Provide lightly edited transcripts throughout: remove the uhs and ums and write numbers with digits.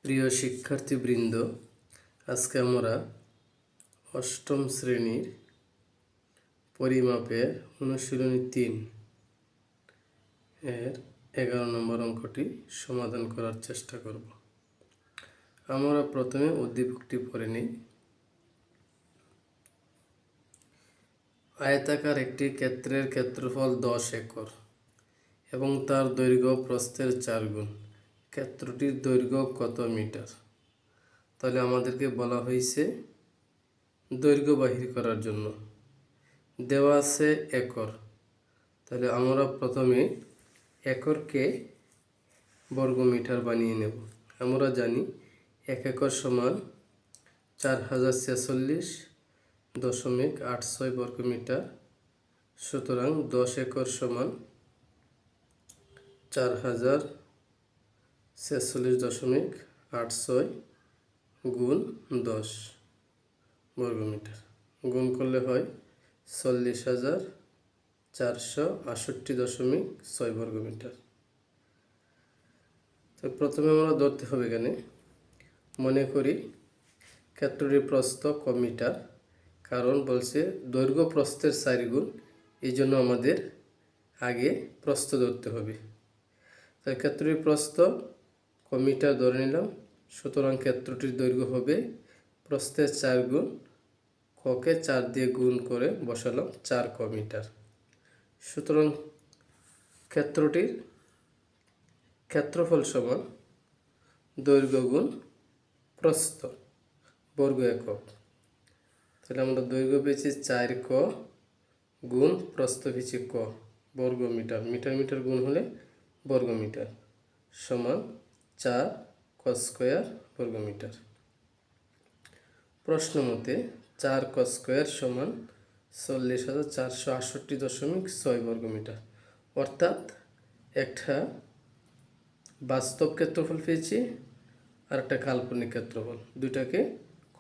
প্রিয় শিক্ষার্থীবৃন্দ, আজকে আমরা অষ্টম শ্রেণীর পরিমাপের অনুশীলনী ৩ এর 11 নম্বর অঙ্কটি সমাধান করার চেষ্টা করব। আমরা প্রথমে উদ্দীপকটি পড়ে নিই। আয়তাকার একটি ক্ষেত্রের ক্ষেত্রফল 10 একর এবং তার দৈর্ঘ্য প্রস্থের 4 গুণ। ক্ষেত্রটির দৈর্ঘ্য কত মিটার? তাহলে আমাদেরকে বলা হয়েছে দৈর্ঘ্য বাহির করার জন্য। দেওয়া আছে একর, তাহলে আমরা প্রথমে একরকে বর্গমিটার বানিয়ে নেব। আমরা জানি 1 একর সমান 4046.86 বর্গমিটার। সুতরাং 10 একর সমান 4046.86 গুণ 10 বর্গমিটার, গুণ করলে হয় 40,468.6 বর্গমিটার। তো প্রথমে আমরা ধরতে হবে এখানে, মনে করি ক্ষেত্রটির প্রস্থ ক মিটার, কারণ বলছে দৈর্ঘ্য প্রস্থের 4 গুণ, এই জন্য আমাদের আগে প্রস্থ ধরতে হবে। তাই ক্ষেত্রটির প্রস্থ ক মিটার ধরে নিলাম। সুতরাং ক্ষেত্রটির দৈর্ঘ্য হবে প্রস্থের 4 গুণ, ককে 4 দিয়ে গুণ করে বসালাম 4 ক মিটার। সুতরাং ক্ষেত্রটির ক্ষেত্রফল সমান দৈর্ঘ্য গুণ প্রস্থ বর্গ একক। তাহলে আমরা দৈর্ঘ্য পেয়েছি 4 ক গুণ প্রস্থ পেয়েছি ক বর্গ মিটার। মিটার মিটার গুণ হলে বর্গ মিটার সমান 4 ক স্কোয়ার বর্গ মিটার। প্রশ্ন মতে 4 ক স্কোয়ার সমান 40,468.6 বর্গমিটার। অর্থাৎ একটা বাস্তব ক্ষেত্রফল পেয়েছি আর একটা কাল্পনিক ক্ষেত্রফল, দুটাকে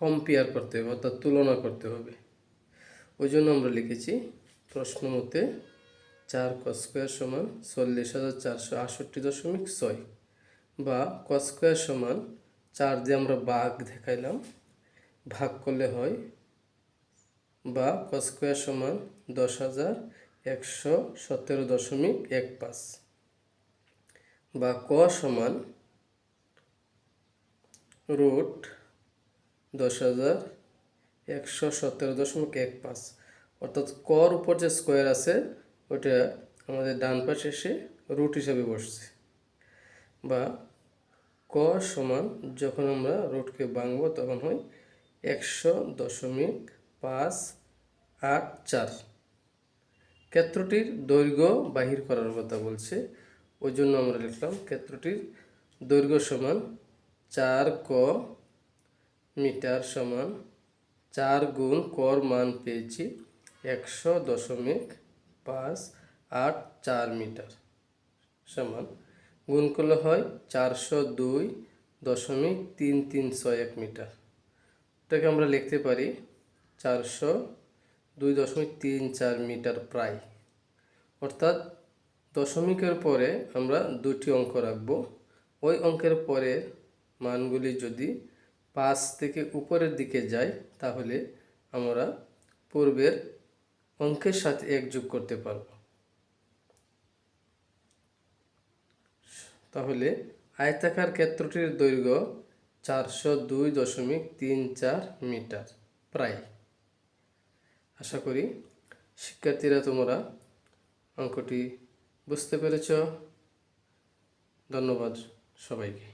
কম্পেয়ার করতে হবে, অর্থাৎ তুলনা করতে হবে। ওই জন্য আমরা লিখেছি প্রশ্ন মতে 4 ক স্কোয়ার সমান 40,468.6 বা ক স্কোয়ার সমান 4 দিয়ে আমরা ভাগ দেখাইলাম, ভাগ করলে হয়, বা ক স্কোয়ার সমান 10,117.15 বা ক সমান রুট 10,117.15। অর্থাৎ কর উপর যে স্কোয়ার আছে ওটা আমাদের ডান পাশে এসে রুট হিসাবে বসছে। বা ক সমান যখন আমরা রুটকে ভাঙবো তখন হয় 100.584। ক্ষেত্রটির দৈর্ঘ্য বাহির করার কথা বলছে, ওই জন্য আমরা লিখলাম ক্ষেত্রটির দৈর্ঘ্য সমান 4 ক মিটার সমান 4 গুণ কর মান পেয়েছি 100.584 মিটার সমান গুণ করলে হয় 402.3361 মিটার। এটাকে আমরা লিখতে পারি 402.34 মিটার প্রায়। অর্থাৎ দশমিকের পরে আমরা দুটি অঙ্ক রাখব। ওই অঙ্কের পরের মানগুলি যদি 5 থেকে উপরের দিকে যায় তাহলে আমরা পূর্বের অঙ্কের সাথে 1 যোগ করতে পারব। তাহলে আয়তাকার ক্ষেত্রটির দৈর্ঘ্য 402.34 মিটার প্রায়। আশা করি শিক্ষার্থীরা তোমরা অঙ্কটি বুঝতে পেরেছ। ধন্যবাদ সবাইকে।